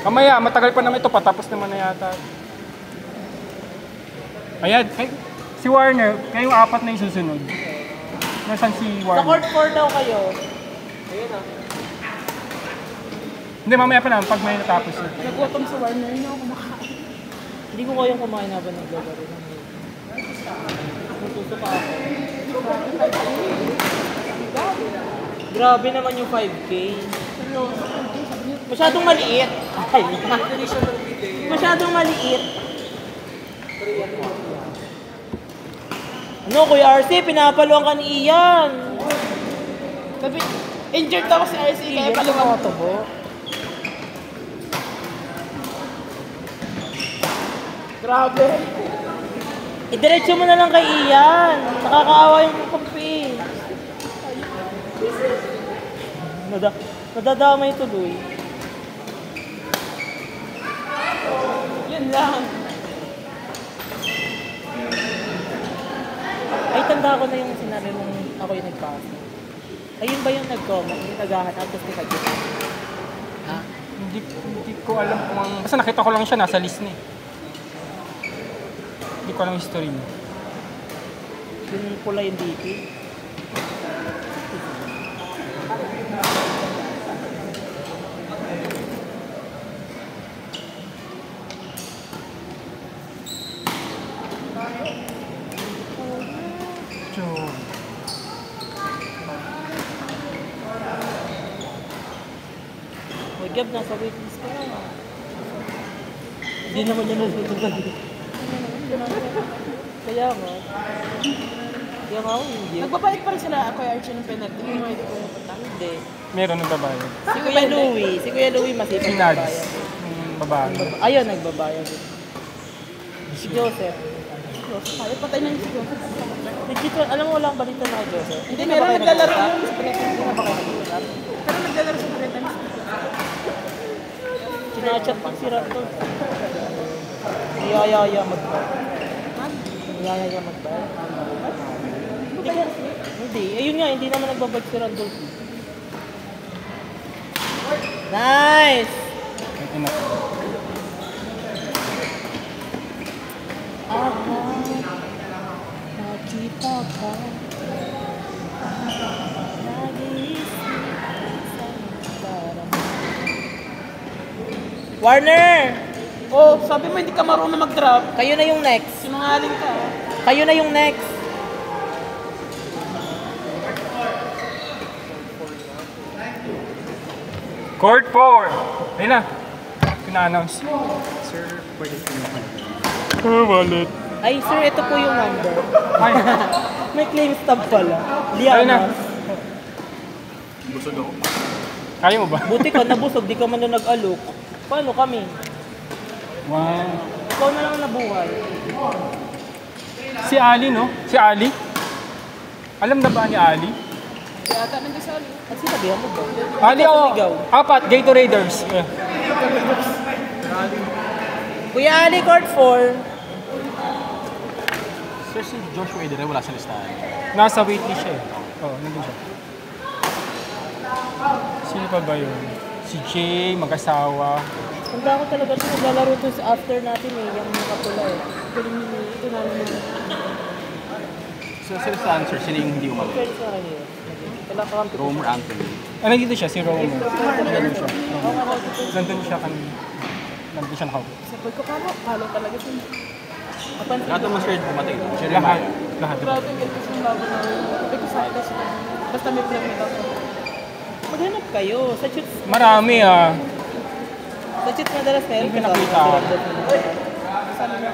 Mamaya, matagal pa naman ito. Patapos naman na yata. Ayan. Si Warner, kayong apat na yung susunod. Nasaan si Warner? Sa court 4 daw kayo. Ayun ah. Hindi, mamaya pa naman pag may natapos yun. Nagutom si Warner, hindi ako kumakain. Hindi ko kayang kumain habang naglagaro ng natuto pa ako. Grabe naman yung 5K. Masyadong maliit. Ay, masyadong maliit. Ano, Kuya RC, pinapaluan ka ni Ian. Sabi, injured daw si RC, kaya paluwag to po. Grabe. Idiretso mo na lang kay Ian. Nakakaawa yung kumpi. Nadadamay tuloy. Yun lang. Ay, tanda ko na yung sinabi mong ako yung nagpasa. Ayun ba yung nag-comment? Yung naghahanap tapos nagkagit? Ha? Hindi ko alam kung ang... Basta nakita ko lang siya, nasa list na eh. Hindi ko alam yung history niya. Yung pula yung DP. Gab, nasa waitlist ka na. Hindi naman niya nasusunod. Kaya nga. Kaya nga ako hindi. Nagbabalik pa rin sila Kuya Archie ng penalty. Hindi mo ito pumunta. Hindi. Meron ng babae. Si Kuya Louie masipag Si Nads. Babae. Ayun, nagbabayad. Si Joseph. Ay, patay na yung si Joseph. Legit, alam mo walang balita na kay Joseph? Hindi, meron naglalaro yung Hindi na ba kayo nag-usap? pero naglalaro sa Breta. Sinachat pang sira ito. Niyayaya magbayad. Niyayaya magbayad. Hindi. Ayun nga, hindi naman nagbabag si Randolph. Nice! Nakita ka. Warner! Oh, sabi mo hindi ka marunong mag-drop. Kayo na yung next. Sinungaling ka. Kayo na yung next. Court 4! Ayun na. Pina-announce. Sir, pwede po naman. Wallet. Ay, sir, ito po yung number. Ay, May claim stub pala. ayun na. Lianas. Busog ako. Kaya mo ba? Buti ka, nabusog. Di ka man na nag-alok. Paano kami? Wow. Ikaw na lang nabuhay. Si Ali, no? Si Ali? Alam na ba ni Ali? Kaya ata nandiyan sa ulit. At sinabihan mo ba? Ali, Ikaw oh. sumigaw. Apat, Gatoraders. Yeah. Kuya Ali, court 4. Sir, si Joshua Edere wala sa listahan. Nasa waitlist siya eh. Oo, nandun siya. Sino pa ba yun? Si Jay, mag-asawa. Tanda ko talaga siya naglalaro to sa after natin eh. Yung nakapula eh. Ito namin yung So, sa listahan, sir, sila yung hindi umalo. friends na kanina. Kailangan ka kami. Romer Anthony. Ah, nandito siya, si Romo. Nandun siya. Nandun siya kanina. Nandun siya nakaupo. Sabi ko, kalo talaga siya. Lahat naman, sir, pumatay. Sir, Lahat. Lahat. Grabe yung ganito yung bago na. Sabi ko sa akin, basta may plan nito. Maghanap kayo. Sa shoots. Marami ah. Sa shoots madalas meron. Hindi ko nakita.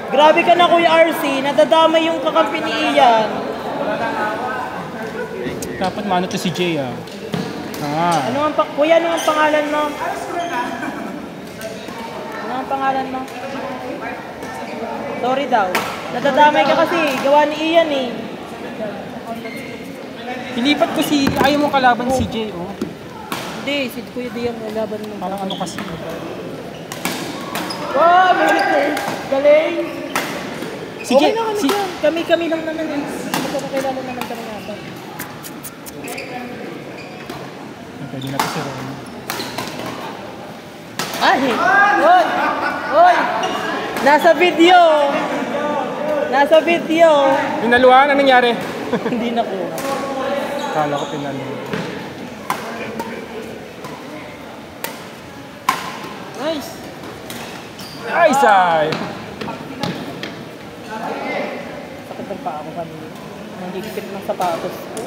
Grabe ka na Kuya RC. Nadadamay yung kakampi ni Ian. Dapat mano to si Jay ah. Ah. Kuya, ano ang pangalan mo? Ano ang pangalan mo? Sorry daw. Nadadamay ka kasi. Gawa ni Ian eh. Ilipat ko si... Ayaw mong kalaban si Jay oh. Hindi, si Kuya Dian laban mo. Parang ano kasi. Wow, Master! Galing! Si Okay Jay... na kami Si... dyan. Kami lang naman eh. Magkakakilala naman kami yata. Pwede na to si Romo. Ay! Hoy! Hoy! Nasa video! Nasa video! Pinaluhan, anong nangyari? Hindi na ko. Kala ko pinaluhan. Nice. Ay, say! Sakit ng paa ko kanina. Nanggigipit ng sapatos ko.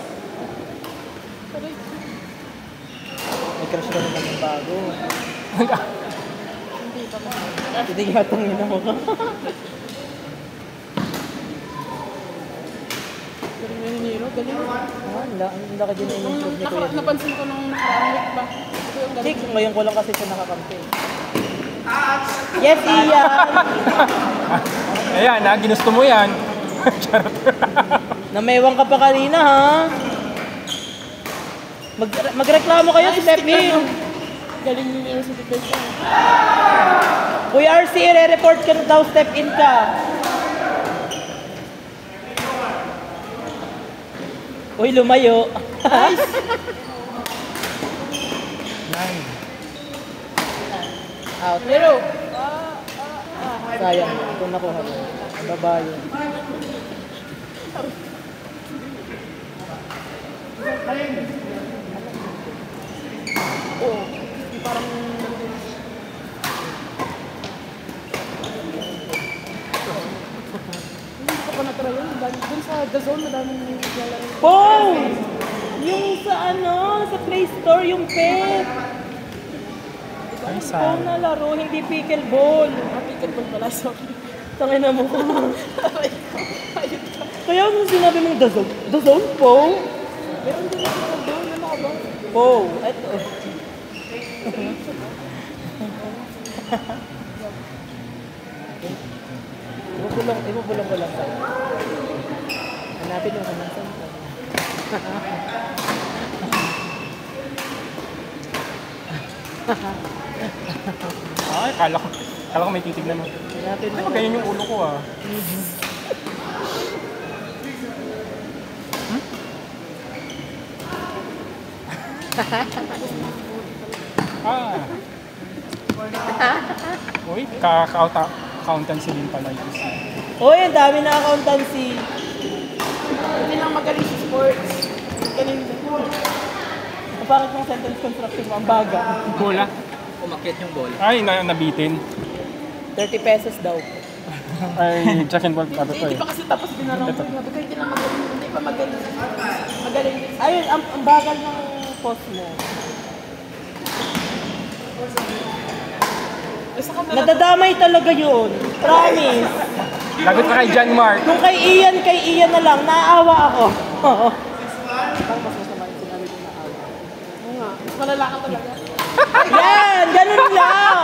May crush ka naman ng bago. Hindi yatang yun ako ka. Galing na ni Nero, galing. Ang laki din na in-improve ni Kuya. Napansin ko nung nakaraang week ba? Ito yung galing. Chick, ngayon ko lang kasi siya nakakampi. Yes, Ian! Ayan, ginusto mo yan. Charot. Namewang ka pa kanina, ha? Magreklamo kayo, step in. Galing ni Nero sa defense. Kuya RC, i-report ka na daw, step in ka. Uy, lumayo. Nice. Out. Nero! Sayang, ito nakuha mo. Babayo. Oo. Parang... Hindi ko pa natry yun. Dun sa The Zone, madaming naglalaro. Oh! Yung sa sa Play Store, yung pet. Ay, Oh, say. na laro, hindi pickleball. Pickleball pala, sorry. Tangin na mo ko. Ayun ka. Kaya nung sinabi mong the zone po? Meron din ako ng doon. Ano ka ba? Po, eto. Ibubulong ko lang sa'yo. Hanapin mo kung nasan ka. Ay, kala ko may titignan mo. Hanapin mo. Ano ganyan yung ulo ko ah. Ah. Uy, accountancy din pala ito. Uy, ang dami na accountancy. Hindi lang magaling sa sports. Galing din. Ang pangit ng sentence construction mo, ang baga. Bola. Umakyat yung ball. Ay, nabitin. 30 pesos daw. Ay, check and ball pa to Hindi eh. pa kasi tapos binarang ko. Sabi ko, hindi lang magaling. Hindi pa magaling. Magaling din. Ayun, ang bagal ng post mo. Basta ka na Nadadamay talaga yun. Promise. Lagot ka kay John Mark. Kung kay Ian na lang, naawa ako. Parang mas masama yung sinabi ko naawa. Oo nga. Mas malala ka talaga. Yan! Ganun lang!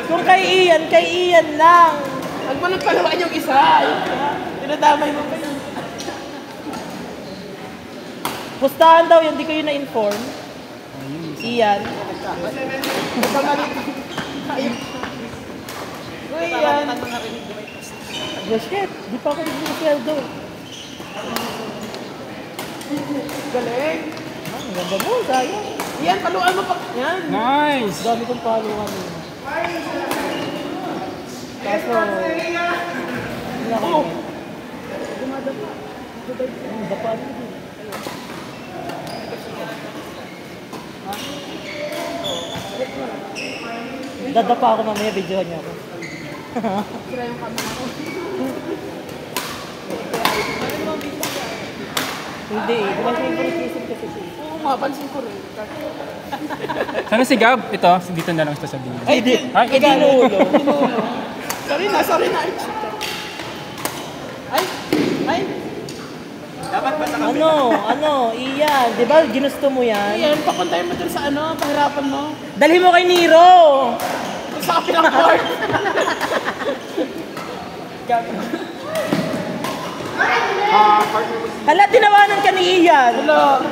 Kung kay Ian lang. Huwag mo nagpalawaan yung isa. Tinadamay mo pa yun. Pustahan daw yun, di kayo na-inform. Ian. Nagkamali. Ayun. Uy, yan. Oh shit, di pa ako nag-sweldo. Galing. Ang ganda mo, sayang. Yan, paluan mo pa. Yan. Nice! Dami kong paluhan yun. Kaso, wala ko. Dumadapa. Ang dapa rin din. Dadapa ako mamaya, videohan niyo ako. Sira yung camera ko. Hindi eh, my favorite reason kasi siya. Oo, mapansin ko rin. Sana si Gab, ito, dito na lang ito sabihin. Ay, di. Ay, Ay, dinulo. Sorry na, sorry na. Ay, ay. Iyan, di ba ginusto mo yan? Ayan, papuntahin mo dun sa pahirapan mo. Dalhin mo kay Nero! Sa kapilang court. Hala, tinawanan ka ni Ian! Hello.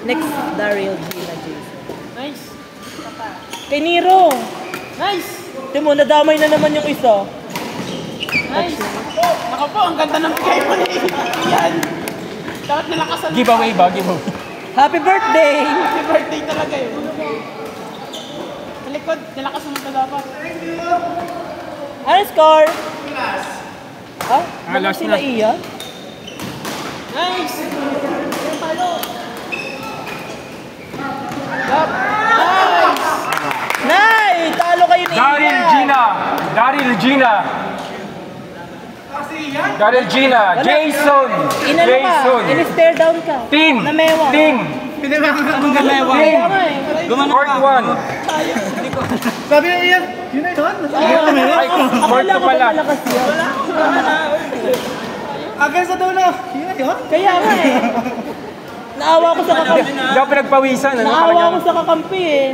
Next, Daryl G na Jason. Nice. Kay Nero! Nice. Tingnan mo, nadamay na naman yung isa. Nice. Naka po, ang ganda ng bigay mo ni Ian. Dapat nilakasan mo. Giveaway ba? Giveaway. Happy birthday! Happy birthday talaga yun. Sa likod, nilakasan mo ito dapat. Ano score? Ah? Last Sila na. Ian? Nice! Nay! Talo kayo ni Daryl Ian! Gina! Daryl Gina! Daryl Gina! Jason! Inano ka? Jason! In-stare down ka. Team! Namewa. Team! Kaya nga eh. Court 1! Sabi niya Ian, yun na yun. Ay, court 2 Akala ko pala. ba malakas yan? Hanggang sa dulo, yun na yun. Kaya nga eh. Naawa ko sa kakampi. Hindi ako pinagpawisan. Ano Naawa ko sa kakampi eh.